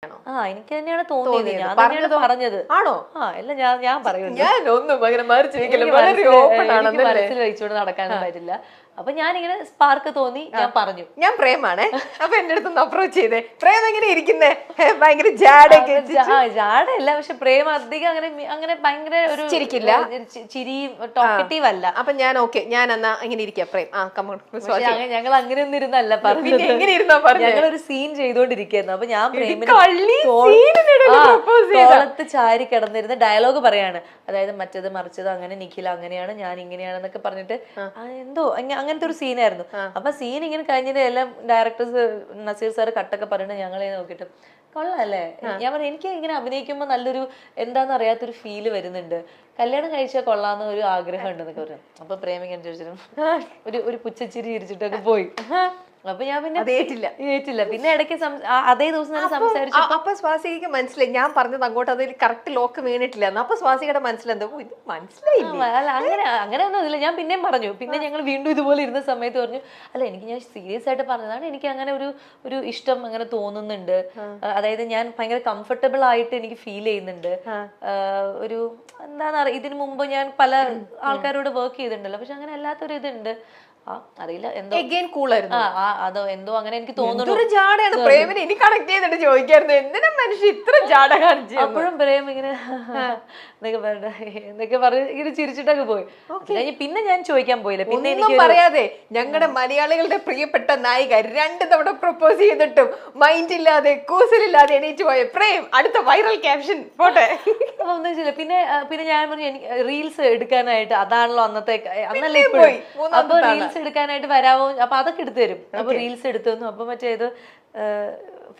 എനിക്ക് തന്നെയാണ് തോന്നിയത്. ഞാൻ തന്നെയാണ് പറഞ്ഞത്. ആണോ? അല്ല ഞാൻ പറയുന്നു, മനസ്സിൽ വെച്ചുകൊണ്ട് നടക്കാനും പറ്റില്ല. അപ്പൊ ഞാനിങ്ങനെ സ്പാർക്ക് തോന്നി, ഞാൻ പറഞ്ഞു ഞാൻ പ്രേമാണ്. അപ്പൊ എന്റെ അടുത്തൊന്ന് അപ്രോച്ച് ചെയ്തേ, പ്രേം എങ്ങനെ ഇരിക്കുന്നേ? ഭയങ്കര ജാടയൊക്കെ. ജാടയല്ല, പക്ഷെ പ്രേം അധികം അങ്ങനെ ഭയങ്കര ഒരു ചിരിക്കില്ല, ചിരി ടോക്കറ്റീവ് അല്ല. അപ്പൊ ഞാൻ ഓക്കെ, ഞാൻ എന്നാ ഇങ്ങനെ ഇരിക്കാം പ്രേം. ഞങ്ങൾ അങ്ങനെയൊന്നും ഇരുന്നല്ല പറഞ്ഞത്, ഞങ്ങളൊരു സീൻ ചെയ്തോണ്ടിരിക്കുന്നു. അപ്പൊ ഞാൻ പ്രേമിനെ തോളത്ത് ചാരി കിടന്നിരുന്ന് ഡയലോഗ് പറയാണ്. അതായത് മറ്റത് മറിച്ചത്, അങ്ങനെ നിഖില അങ്ങനെയാണ്, ഞാൻ ഇങ്ങനെയാണെന്നൊക്കെ പറഞ്ഞിട്ട് എന്തോ അങ്ങനത്തെ ഒരു സീനായിരുന്നു. അപ്പൊ സീൻ ഇങ്ങനെ കഴിഞ്ഞിട്ട് എല്ലാം ഡയറക്ടേഴ്സ് നസീർ സാർ കട്ടൊക്കെ പറഞ്ഞിട്ട് ഞങ്ങളെ നോക്കിയിട്ട് കൊള്ളാല്ലേ. ഞാൻ പറഞ്ഞു എനിക്ക് ഇങ്ങനെ അഭിനയിക്കുമ്പോ നല്ലൊരു എന്താന്ന് അറിയാത്തൊരു ഫീല് വരുന്നുണ്ട്, കല്യാണം കഴിച്ചാൽ കൊള്ളാന്ന് ഒരു ആഗ്രഹം ഉണ്ടെന്നൊക്കെ പറഞ്ഞു. അപ്പൊ പ്രേമിക്കാൻ ചോദിച്ചിട്ടും ഒരു പുച്ഛച്ചിരി ചിരിച്ചിട്ടൊക്കെ പോയി. അപ്പൊ ഞാൻ പിന്നെ ഏറ്റില്ല. പിന്നെ ഇടയ്ക്ക് അതേ ദിവസം തന്നെ സംസാരിച്ചു. അപ്പൊ സ്വാസികക്ക് മനസ്സിലായി ഞാൻ പറഞ്ഞത് അങ്ങോട്ട് അതിൽ കറക്റ്റ് ലോക്ക് വീണിട്ടില്ല. അപ്പൊ സ്വാസികയുടെ മനസ്സിലെന്തോ ഇത് മനസ്സിലായില്ല. അല്ല അങ്ങനെ ഒന്നുമില്ല. ഞാൻ പിന്നെയും പറഞ്ഞു. പിന്നെ ഞങ്ങൾ വീണ്ടും ഇതുപോലെ ഇരുന്ന സമയത്ത് പറഞ്ഞു, അല്ല എനിക്ക് ഞാൻ സീരിയസ് ആയിട്ട് പറഞ്ഞതാണ്, എനിക്ക് അങ്ങനെ ഒരു ഇഷ്ടം അങ്ങനെ തോന്നുന്നുണ്ട്. അതായത് ഞാൻ ഭയങ്കര കംഫർട്ടബിൾ ആയിട്ട് എനിക്ക് ഫീൽ ചെയ്യുന്നുണ്ട്. ഒരു എന്താന്ന് അറിയാം, ഇതിനു മുമ്പ് ഞാൻ പല ആൾക്കാരോട് വർക്ക് ചെയ്തിട്ടുണ്ടല്ലോ, പക്ഷെ അങ്ങനെ അല്ലാത്തൊരു ഇതുണ്ട്. അറിയില്ല എന്തോ അതോ എന്തോ അങ്ങനെ എനിക്ക് തോന്നുന്നു. അപ്പോഴും പ്രേം ഇങ്ങനെ എന്നൊക്കെ പറഞ്ഞ് ഇങ്ങനെ ചിരിച്ചിട്ടൊക്കെ പോയി. പിന്നെ ഞാൻ ചോദിക്കാൻ പോയില്ല. പിന്നെ എനിക്ക് പറയാതെ ഞങ്ങളുടെ മലയാളികളുടെ പ്രിയപ്പെട്ട നായിക 2 തവണ പ്രപ്പോസ് ചെയ്തിട്ടും മൈൻഡ് ഇല്ലാതെ കൂസലില്ലാതെ എണീറ്റ് പോയ പ്രേം അടുത്ത വൈറൽ ക്യാപ്ഷൻ പോട്ടെ. ഒന്നും ചെയ്യില്ല. പിന്നെ ഞാൻ പറഞ്ഞു എനിക്ക് റീൽസ് എടുക്കാനായിട്ട്, അതാണല്ലോ അന്നത്തെ അന്നല്ലേ ഇപ്പോഴും, അപ്പൊ റീൽസ് എടുക്കാനായിട്ട് വരാമോ? അപ്പൊ അതൊക്കെ എടുത്തു തരും. അപ്പൊ റീൽസ് എടുത്തു തന്നു. അപ്പൊ മറ്റേത് ആ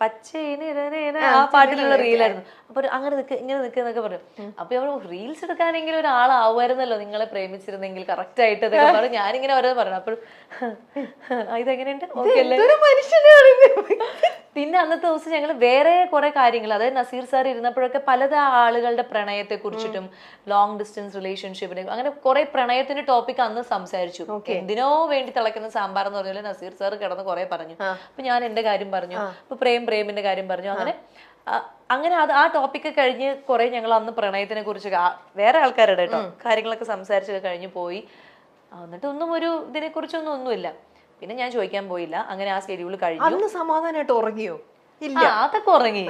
പാട്ടിലുള്ള റീലായിരുന്നു. അപ്പൊ അങ്ങനെ ഇങ്ങനെ നിൽക്കുന്നൊക്കെ പറഞ്ഞു. അപ്പൊ അവൾ റീൽസ് എടുക്കാനെങ്കിലും ഒരാളാവുമായിരുന്നല്ലോ നിങ്ങളെ പ്രേമിച്ചിരുന്നെങ്കിൽ കറക്റ്റ് ആയിട്ട് എന്നൊക്കെ പറഞ്ഞു. ഞാനിങ്ങനെ ഓരോ പറഞ്ഞു. അപ്പോൾ ഇതെങ്ങനെയുണ്ട്, ഓക്കെ അല്ലേ? പിന്നെ അന്നത്തെ ദിവസം ഞങ്ങൾ വേറെ കുറെ കാര്യങ്ങൾ, അതായത് നസീർ സാർ ഇരുന്നപ്പോഴൊക്കെ പല ആളുകളുടെ പ്രണയത്തെ കുറിച്ചിട്ടും ലോങ് ഡിസ്റ്റൻസ് റിലേഷൻഷിപ്പിനെ അങ്ങനെ കുറെ പ്രണയത്തിന്റെ ടോപ്പിക് അന്ന് സംസാരിച്ചു. എന്തിനോ വേണ്ടി തിളക്കുന്ന സാമ്പാർ എന്ന് പറഞ്ഞാൽ നസീർ സാർ കിടന്ന് കുറെ പറഞ്ഞു. അപ്പൊ ഞാൻ എന്റെ കാര്യം പറഞ്ഞു, അപ്പൊ പ്രേമിന്റെ കാര്യം പറഞ്ഞു. അങ്ങനെ ആ ടോപ്പിക്ക് കഴിഞ്ഞ് കുറെ ഞങ്ങൾ അന്ന് പ്രണയത്തിനെ കുറിച്ച് വേറെ ആൾക്കാരുടെ കേട്ടോ കാര്യങ്ങളൊക്കെ സംസാരിച്ചൊക്കെ കഴിഞ്ഞ് പോയി. എന്നിട്ട് ഇതിനെ കുറിച്ചൊന്നും ഒന്നുമില്ല. പിന്നെ ഞാൻ ചോദിക്കാൻ പോയില്ല. അങ്ങനെ ആ ഷെഡ്യൂൾ കഴിഞ്ഞു. സമാധാനമായിട്ട് ഉറങ്ങിയോ? ഇല്ല, അതൊക്കെ ഉറങ്ങി.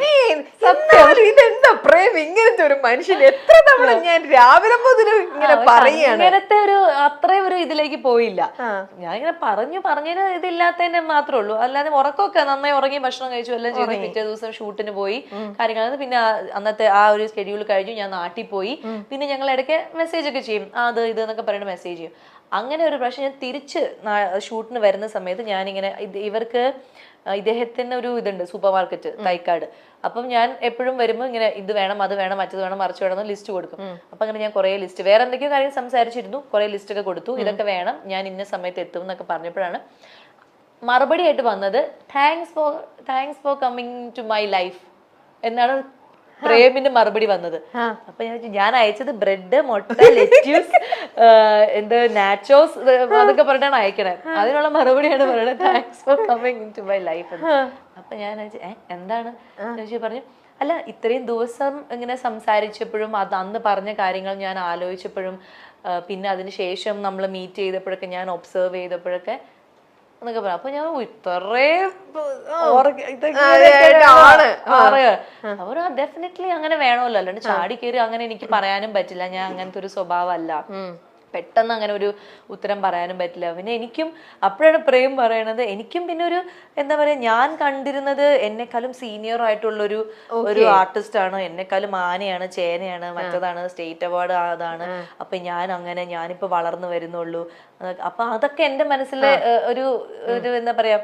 ഇതെന്താ പ്രേം ഇങ്ങനത്തെ ഒരു മനുഷ്യൻ? എത്ര തവണ ഞാൻ രാവിലെ മുതൽ ഇങ്ങനെ പറയാണ്. ഇങ്ങനത്തെ അത്രയും ഒരു ഇതിലേക്ക് പോയില്ല. ഞാൻ ഇങ്ങനെ പറഞ്ഞതിന് ഇതില്ലാത്തതിന്റെ മാത്രമേ ഉള്ളൂ. അല്ലാതെ ഉറക്കമൊക്കെ നന്നായി ഉറങ്ങി, ഭക്ഷണം കഴിച്ചു, എല്ലാം ചെയ്തു. പിറ്റേ ദിവസം ഷൂട്ടിന് പോയി കാര്യങ്ങൾ. പിന്നെ അന്നത്തെ ആ ഒരു ഷെഡ്യൂൾ കഴിഞ്ഞു. ഞാൻ നാട്ടിൽ പോയി. പിന്നെ ഞങ്ങൾ ഇടയ്ക്ക് മെസ്സേജ് ഒക്കെ ചെയ്യും, അത് ഇത് എന്നൊക്കെ പറയുന്നത് മെസ്സേജ് ചെയ്യും. അങ്ങനെ ഒരു പ്രാവശ്യം ഞാൻ തിരിച്ച് ഷൂട്ടിന് വരുന്ന സമയത്ത് ഞാനിങ്ങനെ ഇവർക്ക് ഇദ്ദേഹത്തിന് ഒരു ഇതുണ്ട്, സൂപ്പർ മാർക്കറ്റ് തൈക്കാട്. അപ്പം ഞാൻ എപ്പോഴും വരുമ്പോൾ ഇങ്ങനെ ഇത് വേണം, അത് വേണം, മറ്റത് വേണം, മറിച്ച് വേണം എന്ന് ലിസ്റ്റ് കൊടുക്കും. അപ്പൊ അങ്ങനെ ഞാൻ കുറെ ലിസ്റ്റ്, വേറെ എന്തൊക്കെയോ കാര്യം സംസാരിച്ചിരുന്നു, കുറെ ലിസ്റ്റ് ഒക്കെ കൊടുത്തു. ഇതൊക്കെ വേണം, ഞാൻ ഇന്ന സമയത്ത് എത്തും എന്നൊക്കെ പറഞ്ഞപ്പോഴാണ് മറുപടി ആയിട്ട് വന്നത്, thanks for coming to my life എന്നാണ് പ്രേമിന്റെ മറുപടി വന്നത്. അപ്പൊ ഞാൻ അയച്ചത് ബ്രെഡ്, മുട്ട, ലെറ്റ്യൂസ്, നാച്ചോസ് അതൊക്കെ പറഞ്ഞിട്ടാണ് അയക്കണേ. അതിനുള്ള മറുപടിയാണ് പറയുന്നത് thanks for coming to my life. അപ്പൊ ഞാൻ എന്താണ് പറഞ്ഞു, അല്ല ഇത്രയും ദിവസം ഇങ്ങനെ സംസാരിച്ചപ്പോഴും അന്ന് പറഞ്ഞ കാര്യങ്ങൾ ഞാൻ ആലോചിച്ചപ്പോഴും പിന്നെ അതിന് ശേഷം നമ്മൾ മീറ്റ് ചെയ്തപ്പോഴൊക്കെ ഞാൻ ഒബ്സർവ് ചെയ്തപ്പോഴൊക്കെ എന്നൊക്കെ പറയാം. അപ്പൊ ഞാൻ ഇത്രയും അവർ ഡെഫിനറ്റ്ലി അങ്ങനെ വേണമല്ലോ, അല്ലാണ്ട് ചാടി കയറി അങ്ങനെ എനിക്ക് പറയാനും പറ്റില്ല. ഞാൻ അങ്ങനത്തെ ഒരു സ്വഭാവമല്ല, പെട്ടെന്ന് അങ്ങനെ ഒരു ഉത്തരം പറയാനും പറ്റില്ല. പിന്നെ എനിക്കും അപ്പോഴാണ് പ്രേം പറയണത്, എനിക്കും പിന്നെ ഒരു എന്താ പറയാ, ഞാൻ കണ്ടിരുന്നത് എന്നെക്കാളും സീനിയർ ആയിട്ടുള്ളൊരു ആർട്ടിസ്റ്റ് ആണ്, എന്നെക്കാളും ആനയാണ്, ചേനയാണ്, മറ്റതാണ് സ്റ്റേറ്റ് അവാർഡ് അതാണ്. അപ്പൊ ഞാനിപ്പോ വളർന്നു വരുന്നുള്ളൂ. അപ്പൊ അതൊക്കെ എന്റെ മനസ്സിലെ ഒരു എന്താ പറയാ,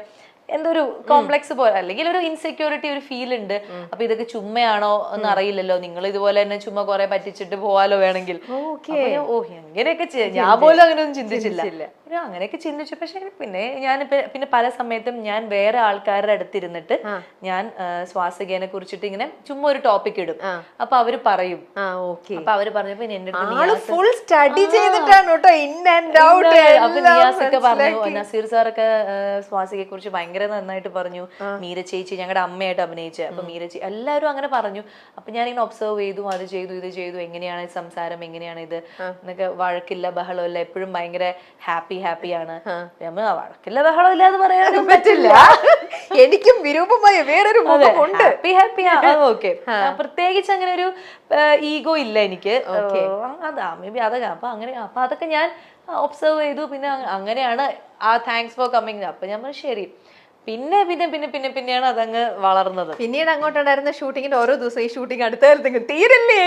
എന്തോ ഒരു കോംപ്ലക്സ് പോലെ, അല്ലെങ്കിൽ ഒരു ഇൻസെക്യൂരിറ്റി, ഒരു ഫീൽ ഉണ്ട്. അപ്പൊ ഇതൊക്കെ ചുമ്മയാണോ എന്ന് അറിയില്ലല്ലോ, നിങ്ങൾ ഇതുപോലെ തന്നെ ചുമ്മാ കുറെ പറ്റിച്ചിട്ട് പോവാലോ വേണമെങ്കിൽ. എങ്ങനെയൊക്കെ ഞാൻ പോലും അങ്ങനെയൊന്നും ചിന്തിച്ചില്ല. അങ്ങനെയൊക്കെ ചിന്തിച്ചു. പക്ഷെ പിന്നെ പല സമയത്തും ഞാൻ വേറെ ആൾക്കാരുടെ അടുത്തിരുന്നിട്ട് ഞാൻ സ്വാസികേനെ കുറിച്ചിട്ട് ഇങ്ങനെ ചുമ്മാ ഒരു ടോപ്പിക് ഇടും. അപ്പൊ അവര് പറയും. അപ്പൊ അവര് പറഞ്ഞപ്പോ എന്റെ അപ്പൊ നിയാസൊക്കെ പറഞ്ഞു, നസീർ സാറൊക്കെ സ്വാസികയെ കുറിച്ച് ഭയങ്കര ഭയങ്കര നന്നായിട്ട് പറഞ്ഞു. മീര ചേച്ചി ഞങ്ങളുടെ അമ്മയായിട്ട് അഭിനയിച്ച, അപ്പൊ മീര ചേച്ചി എല്ലാവരും അങ്ങനെ പറഞ്ഞു. അപ്പൊ ഞാനിങ്ങനെ ഒബ്സർവ് ചെയ്തു, അത് ചെയ്തു ഇത് ചെയ്തു, എങ്ങനെയാണ് സംസാരം, എങ്ങനെയാണ് ഇത് എന്നൊക്കെ. വഴക്കില്ല ബഹളമില്ല, എപ്പോഴും ഭയങ്കര ഹാപ്പിയാണ്. വഴക്കില്ല ബഹളം ഇല്ലാന്ന് പറയാനും പറ്റില്ല. എനിക്കും വിരൂപമായ വേറൊരു ഹാപ്പിയാ. ഓക്കെ, പ്രത്യേകിച്ച് അങ്ങനെ ഒരു ഈഗോ ഇല്ല എനിക്ക്. അതാ മേ ബി അതൊക്കെ. അപ്പൊ അതൊക്കെ ഞാൻ ഒബ്സർവ് ചെയ്തു. പിന്നെ അങ്ങനെയാണ് ആ താങ്ക്സ് ഫോർ കമ്മിങ്. അപ്പൊ ഞാൻ ശരി. പിന്നെയാണ് അതങ്ങ് വളർന്നത്. പിന്നീട് അങ്ങോട്ടുണ്ടായിരുന്ന ഷൂട്ടിങ്ങിന്റെ ഓരോ ദിവസം ഈ ഷൂട്ടിങ് അടുത്ത തീരല്ലേ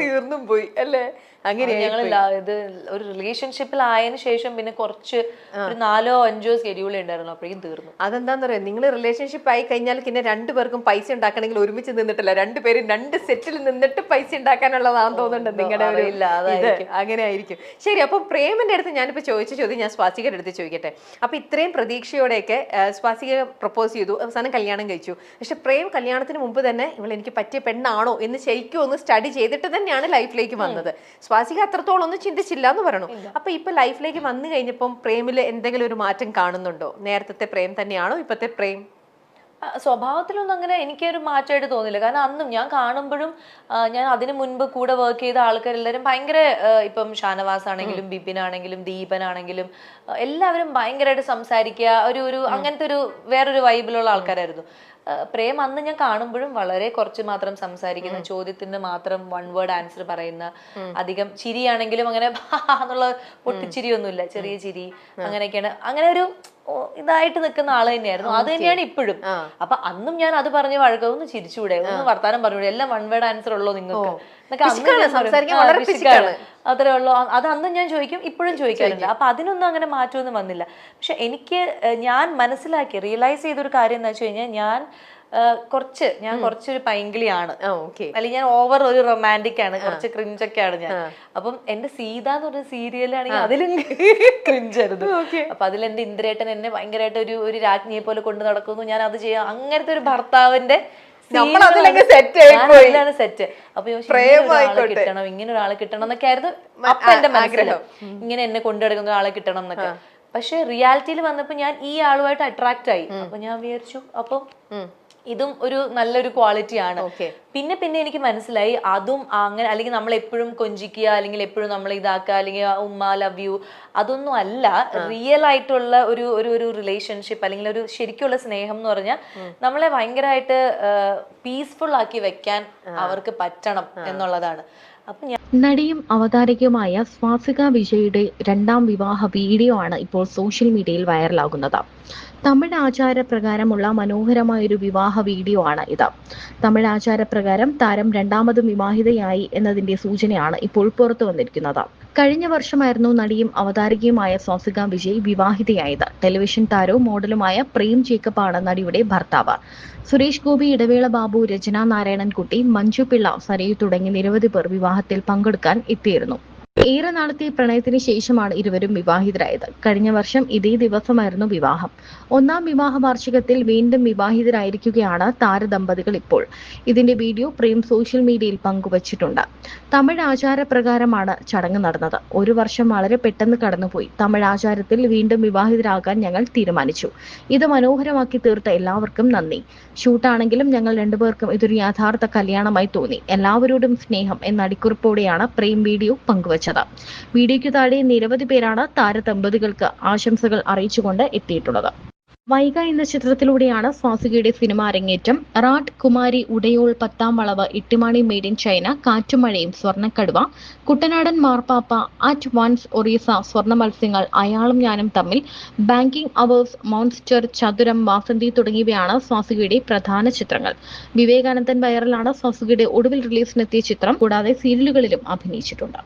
തീർന്നും പോയി അല്ലേ? അങ്ങനെ ഞങ്ങൾ ഇത് ഒരു റിലേഷൻഷിപ്പിൽ ആയതിനു ശേഷം പിന്നെ കുറച്ച് ഒരു 4 or 5 സ്കെഡ്യൂൾ ഉണ്ടായിരുന്നു, അപ്പോഴേക്കും തീർന്നു. അതെന്താന്ന് പറയാ, നിങ്ങൾ റിലേഷൻഷിപ്പ് ആയി കഴിഞ്ഞാൽ പിന്നെ 2 പേർക്കും പൈസ ഉണ്ടാക്കണമെങ്കിൽ ഒരുമിച്ച് നിന്നിട്ടില്ല, 2 പേരും 2 സെറ്റിൽ നിന്നിട്ട് പൈസ ഉണ്ടാക്കാനുള്ളതാണെന്ന് തോന്നുന്നുണ്ട് നിങ്ങളുടെ. അങ്ങനെ ആയിരിക്കും. ശരി, അപ്പൊ പ്രേമിന്റെ അടുത്ത് ഞാനിപ്പോ ചോദിച്ച ചോദ്യം ഞാൻ സ്വാസികയുടെ അടുത്ത് ചോദിക്കട്ടെ. അപ്പൊ ഇത്രയും പ്രതീക്ഷയോടെയൊക്കെ സ്വാസിക പ്രപ്പോസ് ചെയ്തു, അവസാനം കല്യാണം കഴിച്ചു. പക്ഷെ പ്രേം കല്യാണത്തിന് മുമ്പ് തന്നെ ഇവൾ എനിക്ക് പറ്റിയ പെണ്ണാണോ എന്ന് ശരിക്കും ഒന്ന് സ്റ്റഡി ചെയ്തിട്ട് തന്നെയാണ് ലൈഫിലേക്ക് വന്നത്. സ്വാസിക അത്രത്തോളം ഒന്നും ചിന്തിച്ചില്ല എന്ന് പറഞ്ഞു. അപ്പൊ ഇപ്പൊ ലൈഫിലേക്ക് വന്നു കഴിഞ്ഞപ്പം പ്രേമില് എന്തെങ്കിലും ഒരു മാറ്റം കാണുന്നുണ്ടോ? നേരത്തെ പ്രേം തന്നെയാണോ ഇപ്പത്തെ പ്രേം? സ്വഭാവത്തിലൊന്നും അങ്ങനെ എനിക്കൊരു മാറ്റമായിട്ട് തോന്നില്ല. കാരണം അന്നും ഞാൻ കാണുമ്പോഴും ഞാൻ അതിനു മുൻപ് കൂടെ വർക്ക് ചെയ്ത ആൾക്കാരെല്ലാവരും ഭയങ്കര, ഇപ്പം ഷാനവാസ് ആണെങ്കിലും ബിപിൻ ആണെങ്കിലും ദീപൻ ആണെങ്കിലും എല്ലാവരും ഭയങ്കരമായിട്ട് സംസാരിക്കുക, ഒരു അങ്ങനത്തെ ഒരു വേറൊരു വൈബിലുള്ള ആൾക്കാരായിരുന്നു. പ്രേം അന്ന് ഞാൻ കാണുമ്പോഴും വളരെ കുറച്ച് മാത്രം സംസാരിക്കുന്ന, ചോദ്യത്തിന് മാത്രം 1 word ആൻസർ പറയുന്ന, അധികം ചിരിയാണെങ്കിലും അങ്ങനെ എന്നുള്ള പൊട്ടിച്ചിരിയൊന്നുമില്ല, ചെറിയ ചിരി അങ്ങനെയൊക്കെയാണ്. അങ്ങനെ ഒരു ഇതായിട്ട് നിൽക്കുന്ന ആള് തന്നെയായിരുന്നു. അത് തന്നെയാണ് ഇപ്പോഴും. അപ്പൊ അന്നും ഞാൻ അത് പറഞ്ഞ് വഴക്കൊന്ന് ചിരിച്ചുകൂടെ, ഒന്ന് വർത്താനം പറഞ്ഞൂടെ, എല്ലാം 1 word ആൻസർ ഉള്ളൂ നിങ്ങൾക്ക് അത്രേ ഉള്ളൂ. അത് അന്നും ഞാൻ ചോദിക്കും, ഇപ്പോഴും ചോദിക്കാറുണ്ട്. അപ്പൊ അതിനൊന്നും അങ്ങനെ മാറ്റമൊന്നും വന്നില്ല. പക്ഷെ എനിക്ക് ഞാൻ മനസ്സിലാക്കി റിയലൈസ് ചെയ്തൊരു കാര്യം എന്താ വെച്ച് കഴിഞ്ഞാൽ, ഞാൻ കുറച്ചൊരു പൈങ്കിളിയാണ്, അല്ലെങ്കിൽ ഞാൻ ഓവർ ഒരു റൊമാൻറ്റിക് ആണ്, കുറച്ച് ക്രിഞ്ചൊക്കെയാണ് ഞാൻ. അപ്പം എന്റെ സീത എന്ന് പറഞ്ഞ സീരിയലാണെങ്കിൽ അതിലും ക്രിഞ്ചായിരുന്നു. അപ്പൊ അതിൽ എന്റെ ഇന്ദ്രേട്ടൻ എന്നെ ഭയങ്കരമായിട്ട് ഒരു രാജ്ഞിയെ പോലെ കൊണ്ടു നടക്കുന്നു, ഞാൻ അത് ചെയ്യാം, അങ്ങനത്തെ ഒരു ഭർത്താവിന്റെ സെറ്റ്. അപ്പൊ കിട്ടണം, ഇങ്ങനെ ഒരാളെ കിട്ടണം എന്നൊക്കെ ആയിരുന്നു അപ്പൊ എന്റെ മനസ്സിലാവും, ഇങ്ങനെ എന്നെ കൊണ്ടുനടക്കുന്ന ഒരാളെ കിട്ടണം എന്നൊക്കെ. പക്ഷെ റിയാലിറ്റിയിൽ വന്നപ്പോ ഞാൻ ഈ ആളുമായിട്ട് അട്രാക്ട് ആയി. അപ്പൊ ഞാൻ വിചാരിച്ചു അപ്പം ഇതും ഒരു നല്ലൊരു ക്വാളിറ്റി ആണ്. പിന്നെ എനിക്ക് മനസ്സിലായി അതും അങ്ങനെ, അല്ലെങ്കിൽ നമ്മൾ എപ്പോഴും കൊഞ്ചിക്കുക, അല്ലെങ്കിൽ എപ്പോഴും നമ്മൾ ഇതാക്കുക, അല്ലെങ്കിൽ ഉമ്മ ലവ് യു, അതൊന്നും അല്ല റിയൽ ആയിട്ടുള്ള ഒരു റിലേഷൻഷിപ്പ്, അല്ലെങ്കിൽ ഒരു ശരിക്കുള്ള സ്നേഹം എന്ന് പറഞ്ഞാൽ നമ്മളെ ഭയങ്കരമായിട്ട് പീസ്ഫുൾ ആക്കി വെക്കാൻ അവർക്ക് പറ്റണം എന്നുള്ളതാണ്. നടിയും അവതാരകയുമായ സ്വാസിക വിജയുടെ 2ാം വിവാഹ വീഡിയോ ആണ് ഇപ്പോൾ സോഷ്യൽ മീഡിയയിൽ വൈറലാകുന്നത്. തമിഴ് ആചാരപ്രകാരമുള്ള മനോഹരമായൊരു വിവാഹ വീഡിയോ ആണ് ഇത്. തമിഴ് ആചാരപ്രകാരം താരം 2ാമതും വിവാഹിതയായി എന്നതിന്റെ സൂചനയാണ് ഇപ്പോൾ പുറത്തു വന്നിരിക്കുന്നത്. കഴിഞ്ഞ വർഷമായിരുന്നു നടിയും അവതാരകയുമായ സ്വാസിക വിജയ് വിവാഹിതയായത്. ടെലിവിഷൻ താരവും മോഡലുമായ പ്രേം ജേക്കബ് ആണ് നടിയുടെ ഭർത്താവ്. സുരേഷ് ഗോപി, ഇടവേള ബാബു, രചന നാരായണൻകുട്ടി, മഞ്ജു പിള്ള, സരയു തുടങ്ങി നിരവധി പേർ വിവാഹത്തിൽ പങ്കെടുക്കാൻ എത്തിയിരുന്നു. ഏറെ നാളത്തെ പ്രണയത്തിന് ശേഷമാണ് ഇരുവരും വിവാഹിതരായത്. കഴിഞ്ഞ വർഷം ഇതേ ദിവസമായിരുന്നു വിവാഹം. 1ാം വിവാഹ വാർഷികത്തിൽ വീണ്ടും വിവാഹിതരായിരിക്കുകയാണ് താരദമ്പതികൾ ഇപ്പോൾ. ഇതിന്റെ വീഡിയോ പ്രേം സോഷ്യൽ മീഡിയയിൽ പങ്കുവച്ചിട്ടുണ്ട്. തമിഴ് ആചാരപ്രകാരമാണ് ചടങ്ങ് നടന്നത്. 1 വർഷം വളരെ പെട്ടെന്ന് കടന്നുപോയി. തമിഴ് ആചാരത്തിൽ വീണ്ടും വിവാഹിതരാകാൻ ഞങ്ങൾ തീരുമാനിച്ചു. ഇത് മനോഹരമാക്കി തീർത്ത എല്ലാവർക്കും നന്ദി. ഷൂട്ടാണെങ്കിലും ഞങ്ങൾ 2 പേർക്കും ഇതൊരു യഥാർത്ഥ കല്യാണമായി തോന്നി. എല്ലാവരോടും സ്നേഹം എന്ന അടിക്കുറിപ്പോടെയാണ് പ്രേം വീഡിയോ പങ്കുവച്ചത്. വീഡിയോയ്ക്ക് താഴെ നിരവധി പേരാണ് താരദമ്പതികൾക്ക് ആശംസകൾ അറിയിച്ചുകൊണ്ട് എത്തിയിട്ടുള്ളത്. വൈഗ എന്ന ചിത്രത്തിലൂടെയാണ് സ്വാസികയുടെ സിനിമ അരങ്ങേറ്റം. റാട്ട്, കുമാരി, ഉടയോൾ, 10ാം വളവ്, ഇട്ടിമാണി, മെയ്ഡ് ഇൻ ചൈന, കാറ്റുമഴയും, സ്വർണ്ണക്കടുവ, കുട്ടനാടൻ മാർപ്പാപ്പ, അറ്റ് വൺസ്, ഒറീസ, സ്വർണ്ണ മത്സ്യങ്ങൾ, അയാളും ഞാനും തമ്മിൽ, ബാങ്കിംഗ് അവേഴ്സ്, മോൺസ്റ്റർ, ചതുരം, വാസന്തി തുടങ്ങിയവയാണ് സ്വാസികയുടെ പ്രധാന ചിത്രങ്ങൾ. വിവേകാനന്ദൻ വൈറലാണ് സ്വാസികയുടെ ഒടുവിൽ റിലീസിനെത്തിയ ചിത്രം. കൂടാതെ സീരിയലുകളിലും അഭിനയിച്ചിട്ടുണ്ട്.